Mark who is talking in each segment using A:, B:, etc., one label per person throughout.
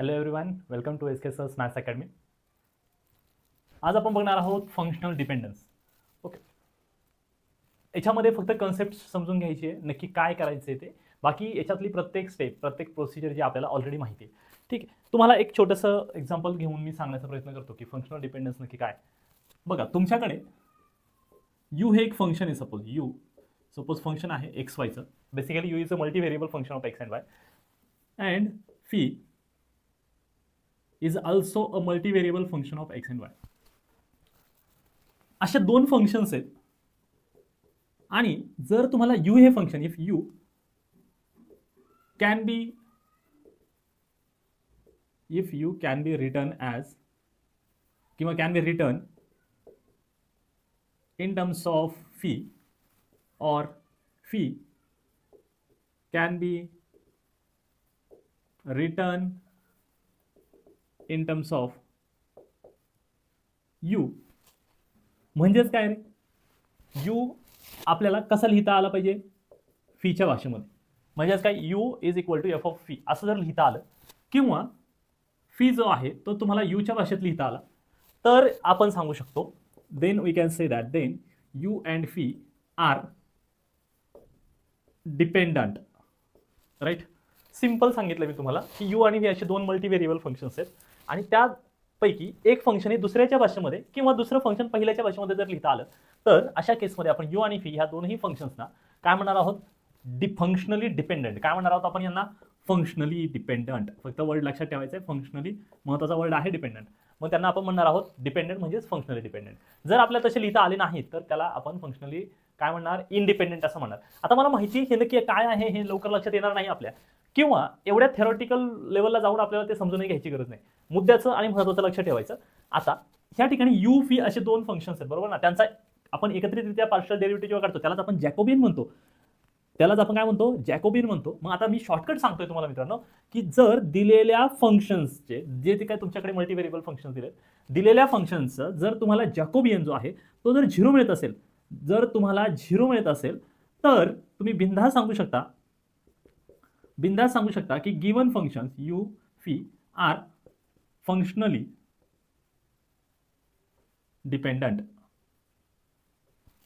A: Hello everyone, welcome to S K sir's maths academy. आज आपण बघणार आहोत फंक्शनल डिपेंडन्स. ओके, याच्यामध्ये फक्त कन्सेप्ट समजून घ्यायची आहे, नक्की काय करायचं आहे ते. बाकी याच्यातली प्रत्येक स्टेप, प्रत्येक प्रोसिजर जी आपल्याला ऑलरेडी माहिती आहे. ठीक आहे, तुम्हाला एक छोटंसं एक्झाम्पल घेऊन मी सांगण्याचा प्रयत्न करतो की फंक्शनल डिपेंडन्स नक्की काय. बघा, तुमच्याकडे यू हे एक फंक्शन आहे. सपोज फंक्शन आहे एक्स वायचं. Basically u is a multi variable function of x and y and phi is also a multivariable function of x and y. अशा दोन फंक्शन्स आहेत आणि जर तुम्हाला यू हे function, if u can be written as किंवा can be written in terms of phi or phi can be written in terms of u. म्हणजेच काय रे, यू आपल्याला कसा लिहिता आला पाहिजे फीच्या भाषेमध्ये. म्हणजेच काय, U is equal to F of phi असं जर लिहिता आलं किंवा फी जो आहे तो तुम्हाला यूच्या भाषेत लिहिता आला तर आपण सांगू शकतो then we can say that then U and phi are dependent. Right, simple सांगितलं मी तुम्हाला की यू आणि व्ही असे दोन मल्टीव्हेरिएबल फंक्शन्स आहेत आणि त्यापैकी एक फंक्शन हे दुसऱ्याच्या भाषेमध्ये किंवा दुसरं फंक्शन पहिल्याच्या भाषेमध्ये जर लिहिता आलं तर अशा केसमध्ये आपण यू आणि फी ह्या दोन्ही फंक्शन्सना काय म्हणणार आहोत, फंक्शनली डिपेंडंट. काय म्हणणार आहोत आपण यांना, फंक्शनली डिपेंडंट. फक्त वर्ड लक्षात ठेवायचं आहे, फंक्शनली महत्त्वाचा वर्ड आहे डिपेंडंट. मग त्यांना आपण म्हणणार आहोत डिपेंडंट म्हणजेच फंक्शनली डिपेंडंट. जर आपल्याला तसे लिहिता आले नाहीत तर त्याला आपण फंक्शनली काय म्हणणार, इनडिपेंडंट असं म्हणणार. आता मला माहिती हे नक्की काय आहे हे लवकर लक्षात येणार नाही आपल्या, किंवा एवढ्या थेरॉटिकल लेवलला जाऊन आपल्याला ते समजून घ्यायची गरज नाही. मुद्द्याचं आणि महत्त्वाचं लक्ष ठेवायचं. आता ह्या ठिकाणी यू फी असे दोन फंक्शन्स आहेत, बरोबर ना. त्यांचा आपण एकत्रितरित्या पार्शियल डेरिव्हेटिव्ह जेव्हा काढतो त्यालाच आपण जॅकोबियन म्हणतो. मग आता मी शॉर्टकट सांगतोय तुम्हाला मित्रांनो की जर दिलेल्या फंक्शन्सचे जे ते काय तुमच्याकडे मल्टीव्हेरिएबल फंक्शन्स दिलेल्या फंक्शन्सचं जर तुम्हाला जॅकोबियन जो आहे तो जर झिरो मिळत असेल, तर तुम्ही बिनधास्त सांगू शकता की given functions U phi are functionally dependent.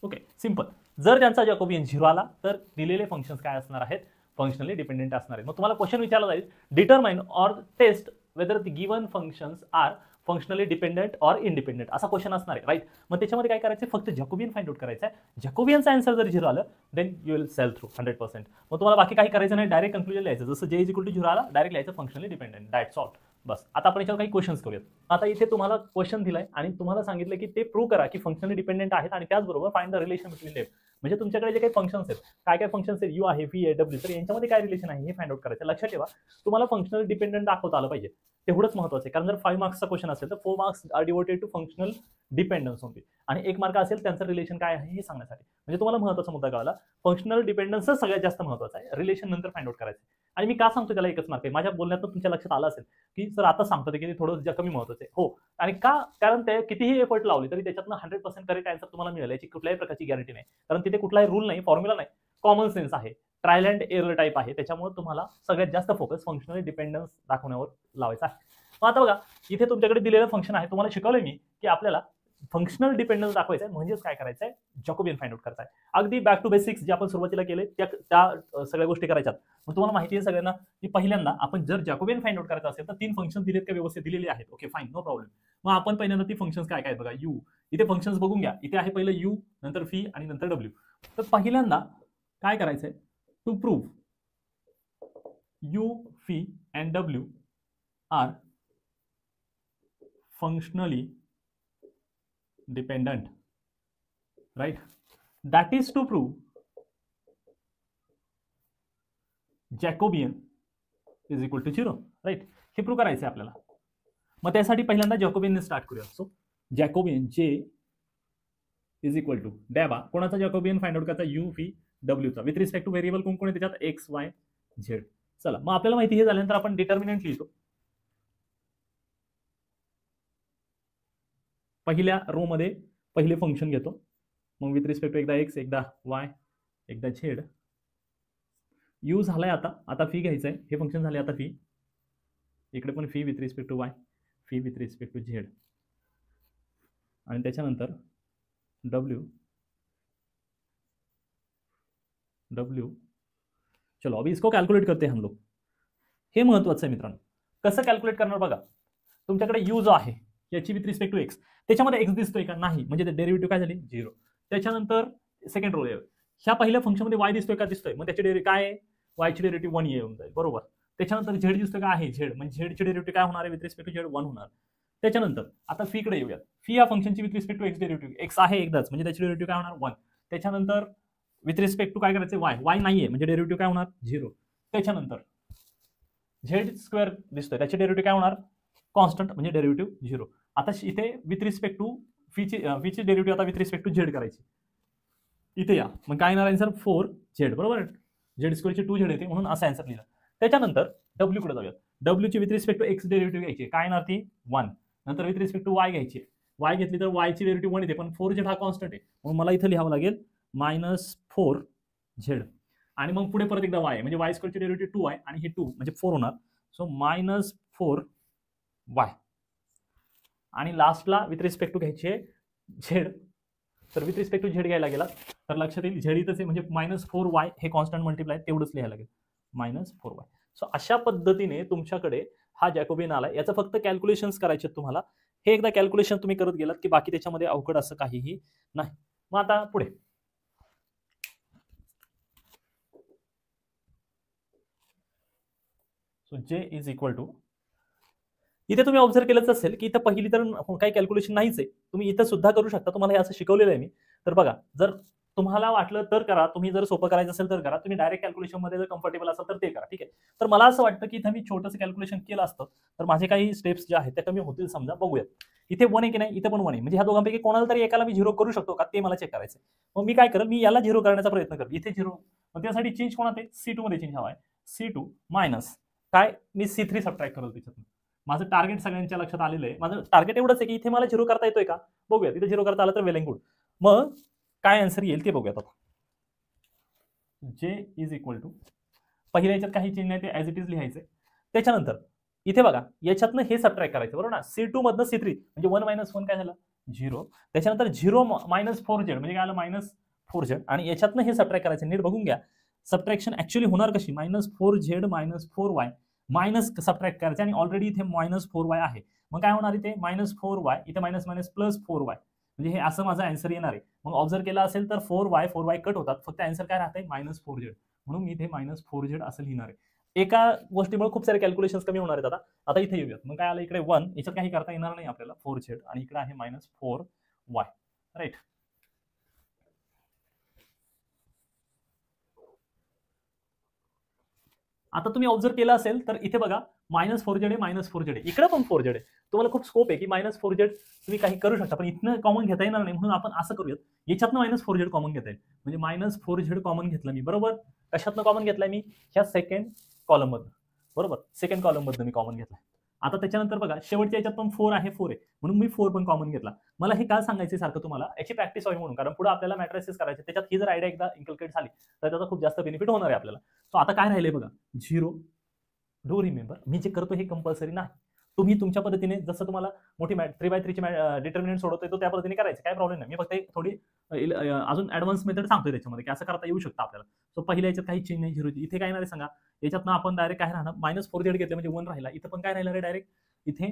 A: Okay, simple. जर त्यांचा जॅकोबियन झिरो आला तर दिलेले फंक्शन्स काय असणार आहेत, फंक्शनली डिपेंडंट असणार आहेत. मग तुम्हाला क्वेश्चन विचारला जाईल, determine or test whether the given functions are functionally dependent or independent असा क्वेश्चन असणार आहे. राईट, मग त्याच्यामध्ये काय करायचं, फक्त जॅकोबियन फाइंड आउट करायचं आहे. जॅकोबियनचा आन्सर जर झिरो आलं then you will sail through 100%. मग तुम्हाला बाकी काही करायचं नाही, डायरेक्ट कन्क्लुजन लिहायचं. जसं जे इज इक्वल टू झिरो आला डायरेक्ट लिहायचं फंक्शनली डिपेंडंट, दॅट्स ऑल. बस. आता आपण याच्यावर काही क्वेश्चन्स करूयात. आता इथे तुम्हाला क्वेश्चन दिलाय आणि तुम्हाला सांगितलं की ते प्रूव्ह करा की फंक्शनली डिपेंडंट आहेत आणि त्याचबरोबर find the relation between them. म्हणजे तुमच्याकडे जे काही फंक्शन्स आहेत, काय फंक्शन्स आहेत, यू आहे, व्ही आहे, डब्ल्यू, तर यांच्यामध्ये काय रिलेशन आहे हे फाइंड आउट करायचं. लक्षात ठेवा, तुम्हाला फंक्शनल डिपेंडंट दाखवता आलं पाहिजे, तेवढंच महत्त्वाचं आहे. कारण जर 5 मार्क्सचा क्वेश्चन असेल तर 4 marks are devoted to functional dependence only आणि 1 मार्क असेल त्यांचं रिलेशन काय आहे हे सांगण्यासाठी. म्हणजे तुम्हाला महत्त्वाचा मुद्दा कळाला, फंक्शनल डिपेंडन्सच सगळ्यात जास्त महत्त्वाचा आहे, रिलेशन नंतर फाइंड आउट करायचं. आणि मी का सांगतो त्याला 1च मार्क आहे, माझ्या बोलण्यातून तुमच्या लक्षात आलं असेल की सर आता सांगतो ते की थोडं कमी महत्त्वाचं आहे. हो, आणि का, कारण ते कितीही एफर्ट लावले तरी त्याच्यातनं 100% करेक्ट आन्सर तुम्हाला मिळेल याची कुठल्याही प्रकारची गॅरंटी नाही. कारण तिथे कुठलाही रूल नाही, फॉर्म्युला नाही, कॉमन सेन्स आहे, ट्रायल अँड एरर टाईप आहे. त्याच्यामुळे तुम्हाला सगळ्यात जास्त फोकस फंक्शनल डिपेंडन्स दाखवण्यावर लावायचा आहे. मग आता बघा, इथे तुमच्याकडे दिलेलं फंक्शन आहे, तुम्हाला शिकवलंय मी की आपल्याला फंक्शनल डिपेंडन्स दाखवायचं आहे, म्हणजेच काय करायचं आहे, जॅकोबियन फाइंड आउट करायचं आहे. अगदी बॅक टू बेसिक्स जे आपण सुरुवातीला केले त्या सगळ्या गोष्टी करायच्यात. मग तुम्हाला माहिती आहे सगळ्यांना की पहिल्यांदा आपण जर जॅकोबियन फाइंड आउट करायचं असेल तर 3 फंक्शन दिलेत का, व्यवस्थित दिलेले आहेत. Okay, fine, no problem. मग आपण पहिल्यांदा ती फंक्शन्स काय काय बघा, यू, इथे फंक्शन्स बघून घ्या. इथे आहे पहिलं यू, नंतर फी आणि नंतर डब्ल्यू. तर पहिल्यांदा काय करायचंय, to prove U phi and W are functionally dependent, right? That is to prove Jacobian is equal to 0, right? हे प्रूव्ह करायचं आहे आपल्याला. मग त्यासाठी पहिल्यांदा जॅकोबियनने स्टार्ट करूया. सो जॅकोबियन जे इज इक्वल टू डॅबा, कोणाचा जॅकोबियन फाइंड आउट करायचा, यू फी डब्ल्यूचा, विथ रिस्पेक्ट टू व्हेरिएबल कोण आहे त्याच्यात, एक्स वाय झेड. चला, मग आपल्याला माहिती हे झाल्यानंतर आपण डिटर्मिनंट लिहितो. पहिल्या रो मध्ये पहिले फंक्शन घेतो, मग विथ रिस्पेक्ट टू एकदा एक्स, एकदा वाय, एकदा झेड. यू झालाय आता फी घ्यायचा आहे, हे फंक्शन झाले आता फी. इकडे पण phi with respect to Y, phi with respect to Z, आणि त्याच्यानंतर डब्ल्यू चलो अभी इसको कॅल्क्युलेट करते हम लोग. हे महत्वाचं आहे मित्रांनो. कसं कॅल्क्युलेट करणार बघा, तुमच्याकडे यू जो आहे याची विथ रिस्पेक्ट टू एक्स, त्याच्यामध्ये एक्स दिसतोय का? नाही, म्हणजे डेरिव्हेटिव्ह काय झाली? 0. त्याच्यानंतर सेकंड रो ह्या पहिल्या फंक्शनमध्ये वाय दिसतोय का? दिसतोय. मग त्याची डेरिव्हेटिव्ह काय आहे? वायची डेरिव्हेटिव्ह 1 येऊन जाईल, बरोबर. त्याच्यानंतर झेड दिसतोय का? आहे झेड, म्हणजे झेडची डेरिव्हेटिव्ह काय होणार आहे? विथ रिस्पेक्ट टू झेड 1 होणार. त्याच्यानंतर आता फी कडे येऊयात. फी या फंक्शनची with respect to x derivative, X आहे एकदाच, म्हणजे त्याची डेरिव्हेटिव्ह काय होणार? 1. त्याच्यानंतर विथ रिस्पेक्ट टू काय करायचं? वाय, वाय नाहीये, म्हणजे डेरिव्हेटिव्ह काय होणार? 0. त्याच्यानंतर झेड स्क्वेअर दिसतोय, त्याची डेरिव्हेटिव्ह काय होणार? कॉन्स्टंट, म्हणजे डेरिव्हेटिव्ह 0. आता इथे विथ रिस्पेक्ट टू फीची डेरिव्हेटिव्ह आता विथ रिस्पेक्ट टू झेड करायची. इथे या, मग काय येणार आन्सर? 4z, बरोबर. झेड स्क्वेअरची 2z येते, म्हणून असा आन्सर लिहिला. त्याच्यानंतर डब्ल्यू कडे जाऊयात. डब्ल्यूची with respect to x derivative घ्यायची, काय येणार ती? 1. नंतर विथ रिस्पेक्ट टू वाय घ्यायची, वाय घेतली तर वायची डेरिव्हेटिव्ह 1 येते, पण 4z हा कॉन्स्टंट आहे, म्हणून मला इथे लिहावं लागेल -4z. आणि मग पुढे परत एकदा वाय, म्हणजे वाय स्क्वेअरची डेरिव्हेटिव्ह 2 आहे, आणि हे 2 म्हणजे 4 होणार. So -4y. आणि लास्टला विथ रिस्पेक्ट टू घ्यायचे झेड, तर विथ रिस्पेक्ट टू झेड घ्यायला गेला तर लक्षात येईल झेड इथंच आहे, म्हणजे -4y हे कॉन्स्टंट मल्टिप्लाय तेवढंच लिहायला लागेल, -4y. सो अशा पद्धतीने तुमच्याकडे हा जॅकोबियन आला. याचं फक्त कॅल्क्युलेशन्स करायचे तुम्हाला. हे एकदा कॅल्क्युलेशन तुम्ही करत गेलात की बाकी त्याच्यामध्ये अवघड असं काहीही नाही. मग आता पुढे सो जे इज इक्वल टू, इथे तुम्ही ऑब्झर्व केलंच असेल की इथं पहिली तर काही कॅल्क्युलेशन नाहीच आहे. तुम्ही इथं सुद्धा करू शकता, तुम्हाला हे असं शिकवलेलं आहे मी. तर बघा, जर तुम्हाला वाटलं तर करा, तुम्ही जर सोपं करायचं असेल तर करा, तुम्ही डायरेक्ट कॅल्क्युलेशन मध्ये जर कम्फर्टेबल असाल तर ते करा, ठीक आहे. तर मला असं वाटतं की इथं मी छोटंसं कॅल्क्युलेशन केलं असतं तर माझे काही स्टेप्स जे आहेत त्या कमी होतील. समजा बघूयात, इथे 1 आहे की नाही? इथे पण 1 आहे, म्हणजे ह्या दोघांपैकी कोणाला तरी एकाला मी 0 करू शकतो का? ते मला चेक करायचं. मग मी काय करेल? मी याला 0 करण्याचा प्रयत्न करेल. इथे 0, मग त्यासाठी चेंज कोणात आहे? C2 मध्ये चेंज हवा आहे. C2 मायनस काय? मी C3 सबट्रॅक्ट करेल त्याच्यातून. माझं टार्गेट सगळ्यांच्या लक्षात आलेलं आहे. माझं टार्गेट एवढंच आहे की इथे मला 0 करता येतोय का? बघूयात. इथे 0 करता आलं तर वेल अँड गुड. मग काय आन्सर येईल ते बघूयात आता. जे इज इक्वल टू, पहिल्या याच्यात काही चेंज नाही, ते ऍज इट इज लिहायचे. त्याच्यानंतर इथे बघा, याच्यातनं हे सबट्रॅक्ट करायचं, बरोबर ना? C2 मधनं C3 म्हणजे 1 - 1 काय झालं? 0. त्याच्यानंतर 0 - 4z म्हणजे काय आलं? -4z. आणि याच्यातनं हे सबट्रॅक्ट करायचं. नीट बघून घ्या, सबट्रॅक्शन ऍक्च्युअली होणार कशी? -4z -4y मायनस सबट्रॅक्ट करायचे, आणि ऑलरेडी इथे -4y आहे. मग काय होणार? इथे -4y, इथे मायनस +4y, म्हणजे हे असं माझं आन्सर येणार आहे. मग ऑब्झर्व केला असेल तर 4y कट होतात, फक्त आन्सर काय राहते? -4z. म्हणून मी इथे -4z असं लिहिणार आहे. एका गोष्टीमुळे खूप सारे कॅल्क्युलेशन्स कमी होणार आहेत. आता इथे येऊयात. मग काय आलं? इकडे 1, याच्यात काही करता येणार नाही आपल्याला, 4z, आणि इकडे आहे -4y, राईट. आता तुम्ही ऑब्झर्व केलं असेल तर इथे बघा, -4z आहे, -4z आहे, इकडे पण 4z आहे. तुम्हाला खूप स्कोप आहे की -4z तुम्ही काही करू शकता, पण इथनं कॉमन घेता येणार नाही, म्हणून आपण असं करूयात, याच्यातनं -4z कॉमन घेता येईल. म्हणजे -4z कॉमन घेतलं मी, बरोबर. कशातनं कॉमन घेतलाय मी? ह्या सेकंड कॉलम मधनं, बरोबर. सेकंड कॉलम मधनं मी कॉमन घेतलाय. आता त्याच्यानंतर बघा, शेवटच्या याच्यात पण 4 आहे, 4 आहे, म्हणून मी 4 पण कॉमन घेतला. मला हे काय सांगायचं सारखं तुम्हाला, याची प्रॅक्टिस व्हावी म्हणून, कारण पुढे आपल्याला मॅट्रिसेस करायचे, त्याच्यात ही जर आयडिया एकदा इन्कल्केट झाली तर त्याचा खूप जास्त बेनिफिट होणार आहे आपल्याला. सो आता काय राहिलंय बघा, 0. डू रिमेंबर, मी जे करतो हे कंपल्सरी नाही. तुम्ही तुमच्या पद्धतीने जसं तुम्हाला मोठी 3x3 ची डिटर्मिनंट सोडवतोय तो त्या पद्धतीने करायचं, काय प्रॉब्लेम नाही. मी फक्त थोडी अजून ऍडव्हान्स मेथड सांगतोय त्याच्यामध्ये की असं करता येऊ शकतं आपल्याला. सो पहिल्या याच्यात काही चेंज नाही, 0. इथे काय येणार आहे सांगा? याच्यातनं आपण डायरेक्ट काय राहणार? -4z घेतलं म्हणजे 1 राहिला. इथं पण काय राहिलं रे? डायरेक्ट इथे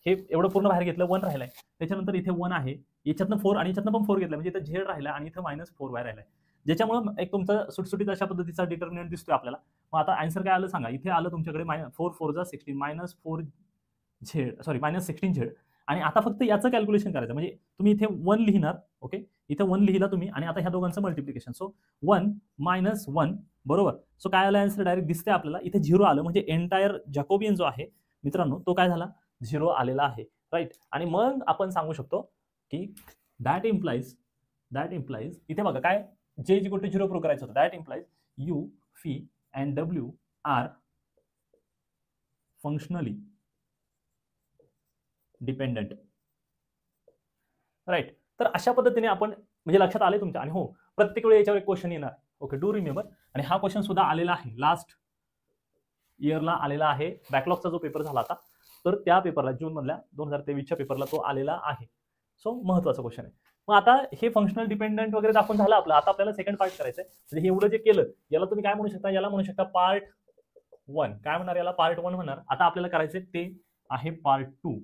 A: हे एवढं पूर्ण बाहेर घेतलं, 1 राहिलाय. त्याच्यानंतर इथे 1 आहे, याच्यातनं 4 आणि याच्यातनं पण 4 घेतलं, म्हणजे इथं z राहिला आणि इथं -4y राहिलाय. ज्याच्यामुळे एक तुमचा सुटसुटीत अशा पद्धतीचा डिटर्मिनंट दिसतोय आपल्याला. मग आता आन्सर काय आलं सांगा? इथे आलं तुमच्याकडे -4 4 16 -16z. आणि आता फक्त याचं कॅल्क्युलेशन करायचं, म्हणजे तुम्ही इथे 1 लिहिणार, ओके. इथे 1 लिहिला तुम्ही, आणि आता ह्या दोघांचं मल्टिप्लिकेशन. सो 1 - 1, बरोबर. सो काय आलं आन्सर? डायरेक्ट दिसते आपल्याला. इथे 0 आलं, म्हणजे एंटायर जॅकोबियन जो आहे मित्रांनो तो काय झाला? 0 आलेला आहे, राईट. आणि मग आपण सांगू शकतो की दॅट इम्प्लाइज इथे बघा काय, जे इज इक्वल टू 0 प्रूव्ह करायचं होतं. That implies U, phi and W are functionally dependent, right. तर अशा पद्धतीने आपण, म्हणजे लक्षात आले तुमच्या. आणि हो, प्रत्येक वेळी याच्यावर एक क्वेश्चन येणार, ओके. Do remember. आणि हा क्वेश्चन सुद्धा आलेला आहे लास्ट इयरला आलेला आहे, बॅकलॉगचा जो पेपर झाला आता तर त्या पेपरला जूनमधल्या 2023च्या पेपरला तो आलेला आहे. सो महत्त्वाचा क्वेश्चन आहे. मग आता हे फंक्शनल डिपेंडंट वगैरे दाखवून झालं आपलं. आता आपल्याला सेकंड पार्ट करायचं आहे. म्हणजे हे एवढं जे केलं याला तुम्ही काय म्हणू शकता, याला म्हणू शकता पार्ट 1. काय म्हणणार याला, पार्ट 1 म्हणणार. आता आपल्याला करायचं ते आहे part 2.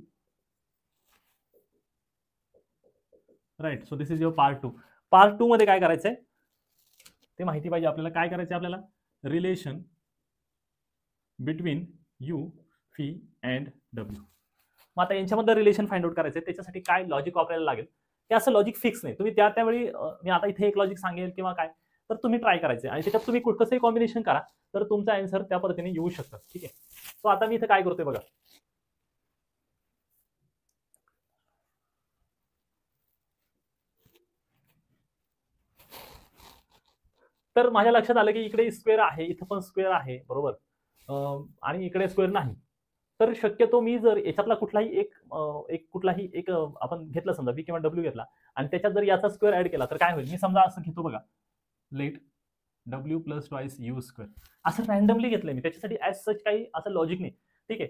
A: Right. So this is your part 2. Part 2 मध्ये काय करायचंय ते माहिती पाहिजे आपल्याला. काय करायचंय आपल्याला, relation between you, phi and W. मग आता यांच्यामध्ये रिलेशन फाइंड आउट करायचंय. त्याच्यासाठी काय लॉजिक वापरायला लागेल, ते असं लॉजिक फिक्स नाही. तुम्ही त्यावेळी मी आता इथे एक लॉजिक सांगेल किंवा काय तर तुम्ही ट्राय करायचंय आणि त्याच्यात तुम्ही कसंही कॉम्बिनेशन करा तर तुमचा आन्सर त्या पद्धतीने येऊ शकतं. ठीक आहे. सो आता मी इथे काय करतोय बघा, तर माझ्या लक्षात आलं की इकडे स्क्वेअर आहे, इथं पण स्क्वेअर आहे, बरोबर, आणि इकडे स्क्वेअर नाही. तर शक्यतो मी जर याच्यातला कुठलाही एक आपण घेतला, समजा बी किंवा डब्ल्यू घेतला आणि त्याच्यात जर याचा स्क्वेअर ऍड केला तर काय होईल. मी समजा असं घेतो बघा, let W plus twice U square, असं रॅन्डमली घेतलंय मी. त्याच्यासाठी ऍज सच काही असं लॉजिक नाही. ठीक आहे.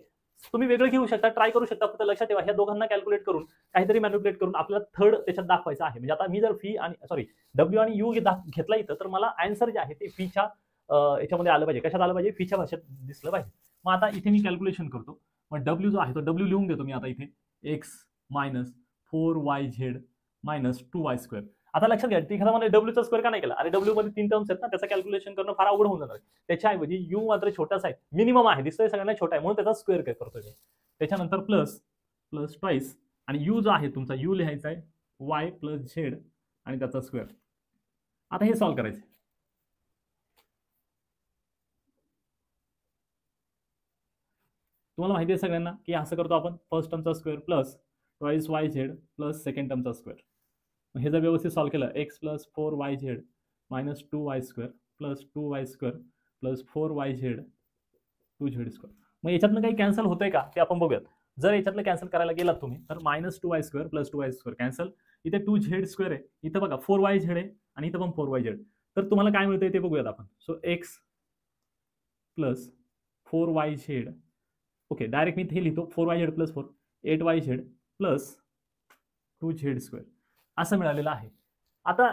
A: तुम्ही वेगळं घेऊ शकता, ट्राय करू शकता. फक्त लक्षात ठेवा ह्या दोघांना कॅल्क्युलेट करून काहीतरी मॅनिप्युलेट करून आपल्याला थर्ड त्याच्यात दाखवायचं आहे. म्हणजे आता मी जर फी आणि सॉरी डब्ल्यू आणि यू घेतला इथं तर मला आन्सर जे आहे ते फीच्या याच्यामध्ये आलं पाहिजे. कशात आलं पाहिजे, फीच्या भाषेत दिसलं पाहिजे. मग आता इथे मी कॅल्क्युलेशन करतो. मग डब्ल्यू जो आहे तो डब्ल्यू लिहून घेतो मी आता इथे, x minus 4yz minus 2y square. आता लक्षात घ्या एखादा डब्ल्यूचा स्क्वेअर का नाही केला, अरे डब्ल्यू मध्ये 3 टर्म्स आहेत ना, त्याचं कॅल्क्युलेशन करणं फार अवघड होऊन जाणार. त्याच्याऐवजी यू मात्र छोटासा आहे, मिनिमम आहे, दिसतोय सगळ्यांना छोटा आहे, म्हणून त्याचा स्क्वेअर काय करतोय मी. त्याच्यानंतर प्लस प्लस ट्वाइस आणि यू जो आहे तुमचा यू लिहायचा आहे वाय प्लस झेड आणि त्याचा स्क्वेअर. आता हे सॉल्व्ह करायचं. तुम्हाला माहिती आहे सगळ्यांना की असं करतो आपण, फर्स्ट टर्मचा square plus twice y z plus second टर्मचा स्क्वेअर. हे जर व्यवस्थित सॉल्व्ह केलं, x plus 4yz minus 2y square plus 2y square plus 4yz 2z square. मग याच्यातनं काही कॅन्सल होतंय का ते आपण बघूयात. जर याच्यातलं कॅन्सल करायला गेलात तुम्ही तर minus 2y square plus 2y square cancel. इथे 2z स्क्वेअर आहे, इथं बघा 4yz आहे आणि इथं पण 4yz. तर तुम्हाला काय मिळतंय ते बघूयात आपण. So x plus 4yz, okay direct मी इथे लिहितो 4yz plus 4 8yz plus 2z square असं मिळालेलं आहे. आता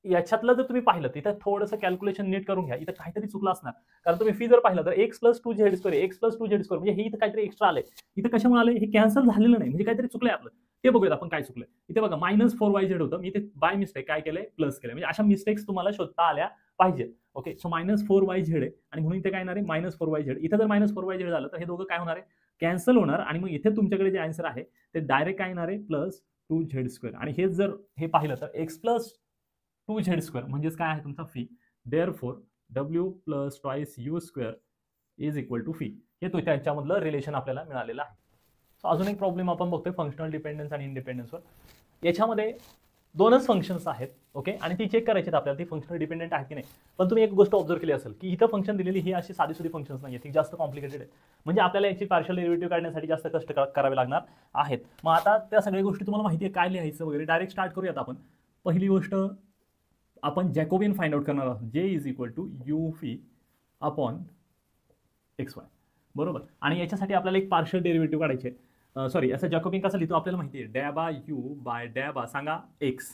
A: याच्यातलं जर तुम्ही पाहिलं इथं थोडंसं कॅल्क्युलेशन नीट करून घ्या, इथं काहीतरी चुकलं असणार. कारण तुम्ही फी जर पाहिलं तर x plus 2z square, x plus 2z square म्हणजे हे इथं काहीतरी एक्स्ट्रा आलंय. इथं कशामुळे आलंय, हे कॅन्सल झालेलं नाही, म्हणजे काहीतरी चुकलंय आपलं. ते बघूयात आपण काय चुकलंय. इथे बघा मायनस 4yz होतं, मी इथे बाय मिस्टेक काय केलंय, प्लस केलंय. म्हणजे अशा मिस्टेक्स तुम्हाला शोधता आल्या पाहिजेत. ओके. सो मायनस 4yz आहे आणि म्हणून इथे काय येणार आहे मायनस 4yz. इथं जर मायनस 4yz झालं तर हे दोघं काय होणार आहे, कॅन्सल होणार आणि मग इथे तुमच्याकडे जे आन्सर आहे ते डायरेक्ट काय येणार आहे प्लस 2z स्क्वेअर. आणि हे जर हे पाहिलं तर एक्स प्लस 2z स्क्वेअर म्हणजेच काय आहे तुमचा phi. Therefore W plus twice U square is equal to phi. हे तो त्याच्यामधलं रिलेशन आपल्याला मिळालेलं आहे. सो अजून एक प्रॉब्लेम आपण बघतोय फंक्शनल डिपेंडन्स आणि इंडिपेंडन्सवर. याच्यामध्ये दोनच फंक्शन्स आहेत. ओके. आणि ती चेक करायची आपल्याला ती फंक्शनल डिपेंडंट आहे की नाही. पण तुम्ही एक गोष्ट ऑब्झर्व केली असेल की इथं फंक्शन दिलेली ही अशी साधी सुधी फंक्शन्स नाही आहेत, ती जास्त कॉम्प्लिकेटेड आहेत. म्हणजे आपल्याला याची पार्शियल डेरिव्हेटिव्ह काढण्यासाठी जास्त कष्ट करावे लागणार आहेत. मग आता त्या सगळ्या गोष्टी तुम्हाला माहिती आहे काय लिहायचं वगैरे. डायरेक्ट स्टार्ट करूयात आपण. पहिली गोष्ट आपण जॅकोबियन फाइंड आउट करणार आहोत. जे is equal to U phi upon X Y, बरोबर. आणि याच्यासाठी आपल्याला एक पार्शियल डेरिव्हेटिव्ह काढायचे. सॉरी, असं जॅकोबियन कसं लिहितो आपल्याला माहिती आहे, डॅबा यू बाय डॅबा सांगा एक्स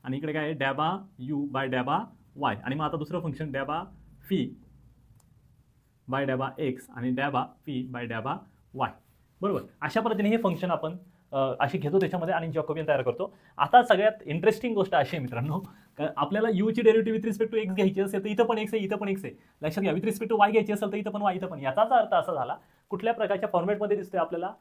A: आणि इकडे काय आहे डॅबा यू बाय डॅबा वाय. आणि मग आता दुसरं फंक्शन डॅबा फी बाय डॅबा एक्स आणि डॅबा फी बाय डॅबा वाय, बरोबर. अशा पद्धतीने हे फंक्शन आपण अशी घेतो त्याच्यामध्ये आणि जॅकोबियन तयार करतो. आता सगळ्यात इंटरेस्टिंग गोष्ट अशी आहे मित्रांनो, आपल्याला यू ची derivative with respect to X घ्यायची असेल तर इथं पण एक्स आहे, इथं पण एक्स आहे. लक्षात घ्या. विथ रिस्पेक्ट टू वाय घ्यायची असेल तर इथं पण वाय, इथं पण. याचाच अर्थ असा झाला कुठल्या प्रकारच्या फॉर्मॅटमध्ये दिसतोय आपल्याला,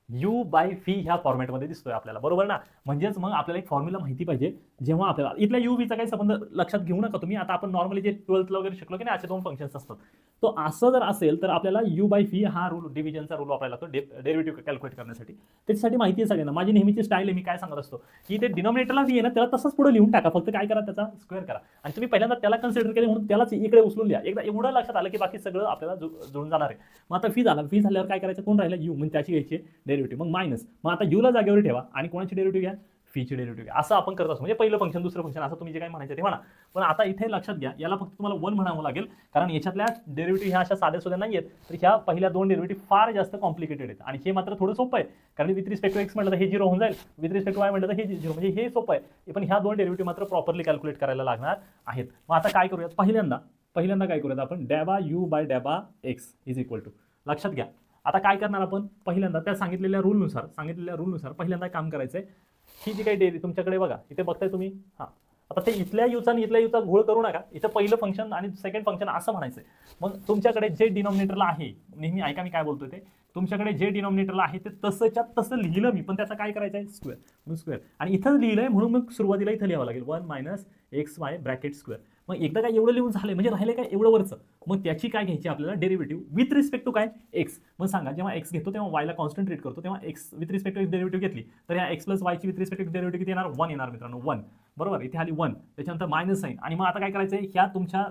A: यू बाय फी ह्या फॉर्मॅटमध्ये दिसतोय आपल्याला, बरोबर ना. म्हणजेच मग आपल्याला एक फॉर्म्युला माहिती पाहिजे. जेव्हा आपल्याला इथल्या यू बीचा काही संबंध लक्षात घेऊ नका तुम्ही. आता आपण नॉर्मली जे 12th वगैरे शिकलो की नाही असे दोन फंक्शन्स असतात. तो असं जर असेल तर आपल्याला यू बाय फी हा रूल, डिव्हिजनचा रूल वापरायला लागतो डेरिव्हेटिव्ह कॅल्क्युलेट करण्यासाठी. त्याच्यासाठी माहिती आहे सगळ्यांना. माझी नेहमीची स्टाईल आहे, मी काय सांगत असतो की ते डिनॉमिनेटरला व्ही आहे ना त्याला तसंच पुढे लिहून टाका. फक्त काय करा त्याचा स्क्वेअर करा आणि तुम्ही पहिल्यांदा त्याला कन्सिडर केले म्हणून त्यालाच इकडे उचलून लिहा. एकदा एवढं लक्षात आलं की बाकी सगळं आपल्याला जुळून जाणार आहे. मग आता फी झाला, फी झाल्यावर काय करायचं, कोण राहिलं यू, म्हणजे त्याची घ्यायची डेरिव्हेटिव्ह. मग मायनस, मग आता यूला जागेवर ठेवा आणि कोणाची डेरिव्हेटिव्ह घ्या, फीची डेरिव्हेटिव्ह असं आपण करत असतो. म्हणजे पहिलं फंक्शन दुसरं फंक्शन असं तुम्ही जे काही म्हणायचं ते म्हणा. पण आता इथे लक्षात घ्या, याला फक्त तुम्हाला 1 म्हणावं लागेल, कारण याच्यातल्या डेरिव्हेटिव्ह ह्या अशा साध्या सुद्धा नाही आहेत. तर ह्या पहिल्या 2 डेरिव्हेटिव्ह फार जास्त कॉम्प्लिकेटेड आहेत आणि हे मात्र थोडं सोपं आहे, कारण विथ रिस्पेक्ट टू एक्स म्हटलं तर हे 0 होऊन जाईल, विथ रिस्पेक्ट टू वाय म्हटलं तर हे 0, म्हणजे हे सोपं आहे. पण ह्या 2 डेरिव्हेटिव्ह मात्र प्रॉपरली कॅल्क्युलेट करायला लागणार आहेत. मग आता काय करूयात, पहिल्यांदा काय करूयात आपण, डॅबा यू बाय डॅबा एक्स इज इक्वल टू, लक्षात घ्या आता काय करणार आपण, पहिल्यांदा त्या सांगितलेल्या रूलनुसार पहिल्यांदा काम करायचंय. ही जी काही डेरी तुमच्याकडे बघा, इथे बघताय तुम्ही, हां आता ते इथल्या यूचा आणि इथल्या यूचा घोळ करू नका. इथं पहिलं फंक्शन आणि सेकंड फंक्शन असं म्हणायचंय. मग तुमच्याकडे जे डिनॉमिनेटरला आहे, नेहमी ऐका मी काय बोलतोय ते, तुमच्याकडे जे डिनॉमिनेटरला आहे ते तसंच्या तसं लिहिलं मी, पण त्याचा काय करायचं आहे, स्क्वेअर, म्हणून स्क्वेअर. आणि इथं लिहिलंय म्हणून मग सुरुवातीला इथं लिहावं लागेल 1 minus x Y bracket square. मग एकदा काय एवढं लिहून झालंय, म्हणजे राहिले काय एवढं वरचं, मग त्याची काय घ्यायची आपल्याला डेरिव्हेटिव्ह विथ रिस्पेक्ट टू काय एक्स. मग सांगा, जेव्हा एक्स घेतो तेव्हा वायला कॉन्स्टंट ट्रीट करतो, तेव्हा x with respect to derivative घेतली तर या एक्स प्लस वायची विथ रिस्पेक्ट टू डेरिव्हेटिव्ह किती येणार, 1 येणार मित्रांनो, 1 बरोबर. इथे आली 1, त्याच्यानंतर मायनस साईन. आणि मग आता काय करायचंय, ह्या तुमच्या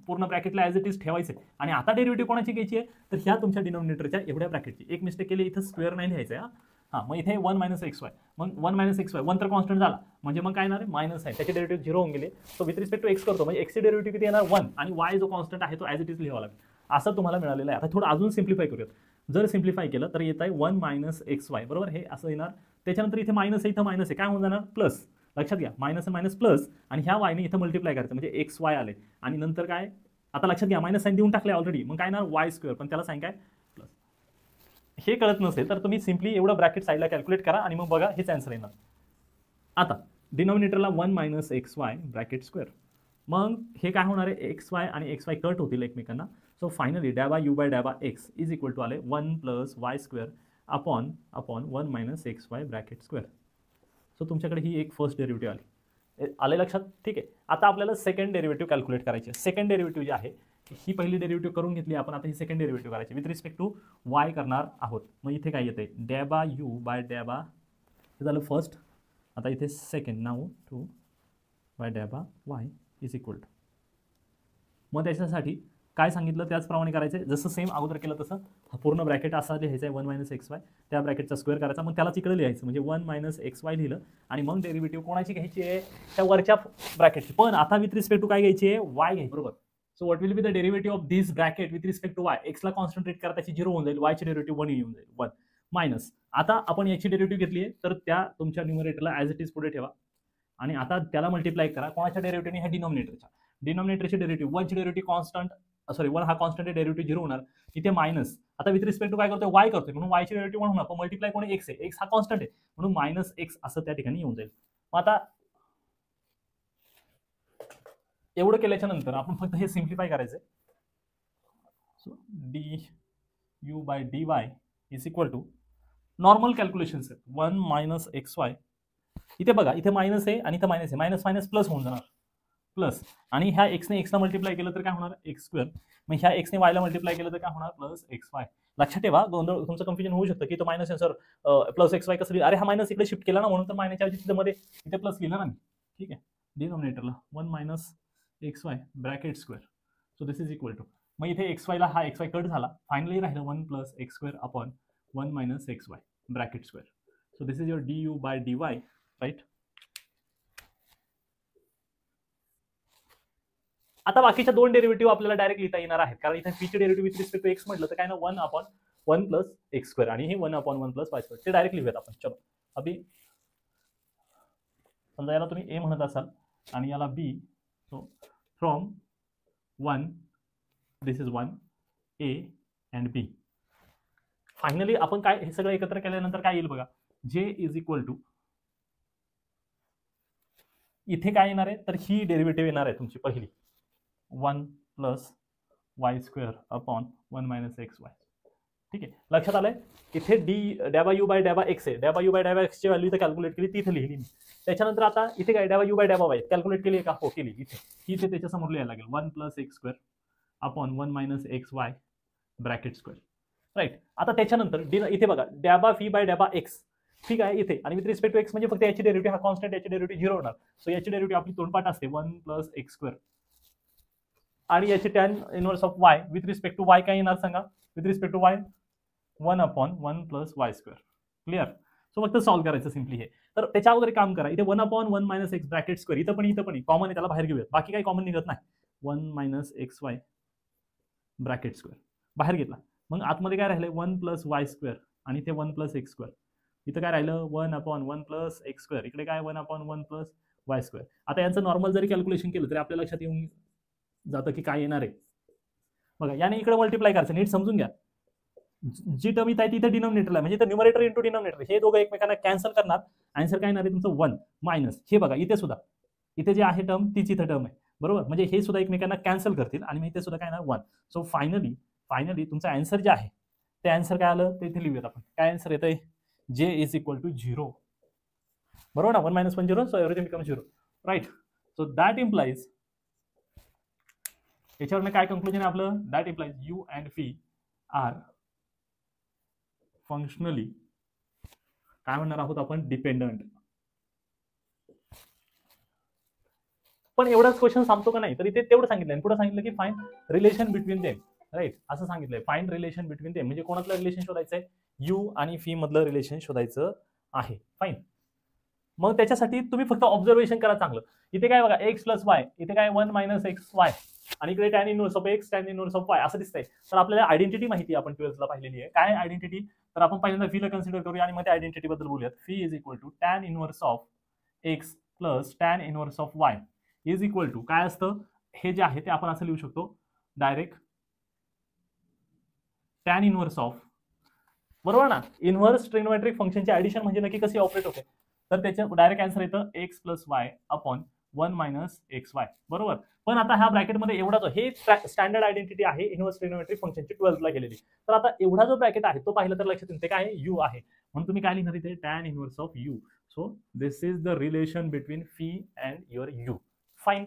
A: पूर्ण ब्रॅकेटला ॲज इट इज ठेवायचे. आणि आता डेरिव्हेटिव्ह कोणाची घ्यायची आहे, तर ह्या तुमच्या डिनॉमिनेटरच्या एवढ्या ब्रॅकेटची. एक मिस्टेक केली, इथं स्क्वेअर नाही लिहायचं आहे. हां मग इथे 1 मायनस एक्स वाय, मग 1 मायनस एक्स वाय, 1 तर कॉन्स्टंट झाला, म्हणजे मग काय येणार आहे, मायनस आहे, त्याचे डेरिव्हेटिव्ह 0 होऊन गेले. So with respect to X करतो, म्हणजे एक्सचे डेरिव्हेटिव्ह किती येणार, 1, आणि वाय जो कॉन्स्टंट आहे तो ॲज इट इज लिहावा लागेल. असं तुम्हाला मिळालेलं आहे. आता थोडं अजून सिम्प्लिफाय करूयात. जर सिम्प्लिफाय केलं तर येत आहे 1 मायनस एक्स वाय, बरोबर, हे असं येणार. त्याच्यानंतर इथे मायनस आहे, इथं मायनस आहे, काय होऊन जाणार, प्लस. लक्षात घ्या, मायनस मायनस प्लस, आणि ह्या वायने इथं मल्टिप्लाय करायचं, म्हणजे एक्स वाय आले. आणि नंतर काय, आता लक्षात घ्या मायनस साईन देऊन टाकले ऑलरेडी, मग काय येणार, वाय स्क्वेअर, पण त्याला साईन काय, प्लस. हे कळत नसेल तर तुम्ही सिम्पली एवढं ब्रॅकेट साईडला कॅल्क्युलेट करा आणि मग बघा हेच आन्सर येणार. आता डिनॉमिनेटरला 1 minus x Y bracket square, मग हे काय होणार आहे, एक्स वाय आणि एक्स वाय कट होतील एकमेकांना. सो फायनली डॅबा यू बाय डॅबा एक्स इज इक्वल टू आले 1 plus Y square upon 1 minus x Y bracket square. So तुमच्याकडे ही एक फर्स्ट डेरिव्हेटिव्ह आले लक्षात, ठीक आहे. आता आपल्याला सेकंड डेरिव्हेटिव्ह कॅल्क्युलेट करायची आहे. सेकंड डेरिव्हेटिव्ह जी आहे ही पहिली डेरिव्हेटिव्ह करून घेतली आपण, आता ही सेकंड डेरिव्हेटिव्ह करायची विथ रिस्पेक्ट टू वाय करणार आहोत. मग इथे काय येते, डॅबा यू बाय डॅबा, हे झालं फर्स्ट. आता इथे सेकंड, नाव 2 बाय डॅबा वाय इज इक्वल टू, मग त्याच्यासाठी काय सांगितलं त्याचप्रमाणे करायचं, जसं सेम अगोदर केलं तसं. हा पूर्ण ब्रॅकेट असा लिहायचा आहे 1 मायनस एक्स वाय, त्या ब्रॅकेटचा स्क्वेअर करायचा, मग त्याला तिकडे लिहायचं, म्हणजे 1 मायनस एक्स वाय लिहिलं. आणि मग डेरिव्हेटिव्ह कोणाची घ्यायची आहे, त्या वरच्या ब्रॅकेटची, पण आता विथ रिस्पेक्ट टू काय घ्यायची आहे, वाय घ्यायची, बरोबर. So what will be the derivative of this bracket with respect to y. एक्सला कॉन्सन्ट्रेट करा, त्याची 0 होऊन जाईल, वायची डेरिव्हेटिव्ह 1 येऊन जाईल, 1 मायनस. आता आपण याची डेरिव्हेटिव्ह घेतली आहे तर त्या तुमच्या न्यूमरेटरला ॲज इट इज पुढे ठेवा, आणि आता त्याला मल्टिप्लाय करा कोणाच्या डेरिव्हेटिव्हने, ह्या डिनॉमिनेटरची डेरिव्हेटिव्ह, 1ची डेरिव्हेटिव्ह कॉन्स्टंट, सॉरी 1 हा कॉन्स्टंट आहे, डेरिव्हेटिव्ह 0 होणार. इथे मायनस, आता विथ रिस्पेक्ट टू काय करतोय, वाय करतोय, म्हणून वायची डेरिव्हेटिव्ह 1 होणार, पण मल्टिप्लाय कोणी एक्स आहे, एक्स हा कॉन्स्टंट आहे, म्हणून मायनस एक्स असं त्या ठिकाणी येऊन जाईल. मग आता एवढं केल्याच्या नंतर आपण फक्त हे सिम्प्लिफाय करायचंय. So D U by D Y is equal to, normal calculations आहेत, 1 मायनस एक्स वाय. इथे बघा, इथे मायनस आहे आणि इथे मायनस आहे, मायनस मायनस प्लस होऊन जाणार, प्लस. आणि ह्या एक्सने एक्सला मल्टिप्लाय केलं तर काय होणार, एक्स स्क्वेअर. मग ह्या एक्सने वायला मल्टिप्लाय केलं तर काय होणार, प्लस एक्स वाय. लक्षात ठेवा, गोंधळ तुमचं कन्फ्युजन होऊ शकतं की तो मायनस आहे सर, प्लस एक्स वाय कसं लिहिलं, अरे हा मायनस इकडे शिफ्ट केला ना, म्हणून तर मायनसच्या ऐवजी मध्ये इथे प्लस लिहिलं ना मी, ठीक आहे. डिनॉमिनेटरला 1 minus x Y bracket square, so this is equal to, मग इथे एक्स वायला हा एक्स वाय कट झाला, फायनली राहिलं 1 plus X square upon 1 minus x Y bracket square. So this is your D U by D Y, right. आता बाकीच्या 2 derivative आपल्याला direct लिहिता येणार आहेत, कारण इथे फीचे derivative with respect to x म्हटलं तर काय ना 1 अपॉन 1 प्लस एक्स स्क्वेअर, आणि हे 1 अपॉन 1 प्लस वाय स्क्वेअर, ते डायरेक्ट लिहूयात आपण. चलो अभी समजा याला तुम्ही ए म्हणत असाल आणि याला b, so from 1 this is 1 a and b. फायनली आपण काय हे सगळं एकत्र केल्यानंतर काय येईल बघा, जे इज इक्वल टू, इथे काय येणार आहे तर ही डेरिव्हेटिव्ह येणार आहे तुमची पहिली 1 plus Y square upon 1 minus x Y, ठीक आहे. लक्षात आलंय, इथे डी डॅबा यू बाय डॅबा एक्स आहे, डॅबा यू बाय डॅबा एक्सची व्हॅल्यू इथे कॅल्क्युलेट केली, ती इथे लिहिली मी. त्याच्यानंतर आता इथे काय डॅबा यू बाय डॅबा वाय कॅल्क्युलेट केली का, हो केली. इथे त्याच्यासमोर लिहायला लागेल 1 plus X square upon 1 minus x Y bracket square, right. आता त्याच्यानंतर इथे बघा डॅबा फी बाय डॅबा एक्स, ठीक आहे इथे, आणि विथ रिस्पेक्ट टू एक्स म्हणजे फक्त याची डेरिव्हेटिव्ह हा कॉन्स्टंट, याची डेरिव्हेटिव्ह 0 होणार. सो याची डेरिव्हेटिव्ह आपली तोंडपाठ असते 1 प्लस एक्स स्क्वेअर, आणि याची tan inverse of Y with respect to Y काय येणार सांगा, with respect to Y 1 upon 1 plus Y square. Clear. So फक्त सॉल्व्ह करायचं सिम्पली हे. तर त्याच्या अगोदर काम करा, इथे 1/1 मायनस एक्स ब्रॅकेट स्क्वेअर, इथं पण कॉमन आहे, त्याला बाहेर घेऊयात, बाकी काही कॉमन निघत नाही. 1 minus x Y bracket square बाहेर घेतला, मग आतमध्ये काय राहिलं 1 प्लस वाय स्क्वेअर आणि ते 1 प्लस एक्स स्क्वेअर, इथं काय राहिलं 1/1 प्लस एक्स स्क्वेअर, इकडे काय 1/1 प्लस वाय स्क्वेअर. आता यांचं नॉर्मल जरी कॅल्क्युलेशन केलं तरी आपल्या लक्षात येऊन जातं की काय येणार आहे. बघा याने इकडे मल्टिप्लाय करायचं, नीट समजून घ्या. जी टर्म इथं आहे तिथे डिनॉमिनेटरला, म्हणजे इथं न्यूमरेटर इंटू डिनॉमिनेटर, हे दोघं एकमेकांना कॅन्सल करणार, आन्सर काय येणार आहे तुमचं 1 मायनस, हे बघा इथे सुद्धा, इथे जे आहे टर्म तीच इथं टर्म आहे, बरोबर, म्हणजे हे सुद्धा एकमेकांना कॅन्सल करतील आणि मग इथे सुद्धा काय येणार 1. सो फायनली तुमचा आन्सर जे आहे ते आन्सर काय आलं ते इथे लिहूयात आपण. काय आन्सर येतंय, जे इज इक्वल टू 0, बरोबर ना. 1 minus 1 0, so everything become 0, right. So that implies, याच्यावरनं काय कंक्लुजन आहे आपलं, that implies u and phi are functionally, काय म्हणणार आहोत आपण, डिपेंडंट. पण एवढाच क्वेश्चन सांगतो का नाही, तर इथे तेवढं सांगितलं, पुढे सांगितलं की find relation between them, right, असं सांगितलंय. फाइंड रिलेशन बिटवीन देम म्हणजे कोणातलं रिलेशन शोधायचंय, यू आणि फी मधलं रिलेशन शोधायचं आहे. फाईन. मग त्याच्यासाठी तुम्ही फक्त ऑब्झर्वेशन करा चांगलं. इथे काय बघा एक्स प्लस वाय, इथे काय 1 मायनस एक्स वाय आणि इकडे tan inverse of X tan inverse of Y असं दिसतंय. तर आपल्याला आयडेंटिटी माहिती आहे, आपण 12th पाहिलेली आहे. काय आयडेंटिटी, तर आपण पहिल्यांदा फीला कन्सिडर करूया आणि मग त्या आयडेंटिटी बद्दल बोलूयात. Phi is equal to tan inverse of X plus tan inverse of Y is equal to काय असतं, हे जे आहे ते आपण असं लिहू शकतो डायरेक्ट टॅन इनव्हर्स ऑफ, बरोबर ना. इनव्हर्स ट्रिग्नोमेट्रिक फंक्शनची ऍडिशन म्हणजे नक्की कशी ऑपरेट होते, तर त्याचं डायरेक्ट आन्सर येतं x plus y upon 1 minus x Y, बरोबर. पण आता ह्या ब्रॅकेटमध्ये एवढा जो, हे स्टँडर्ड आयडेंटिटी आहे इनव्हर्स ट्रिग्नोमेट्रिक फंक्शनची 12th गेलेली. तर आता एवढा जो ब्रॅकेट आहे तो पाहिलं तर लक्षात येते काय यू आहे, म्हणून तुम्ही काय लिहिणार इथे tan inverse of U. So this is the relation between phi and your U. Fine.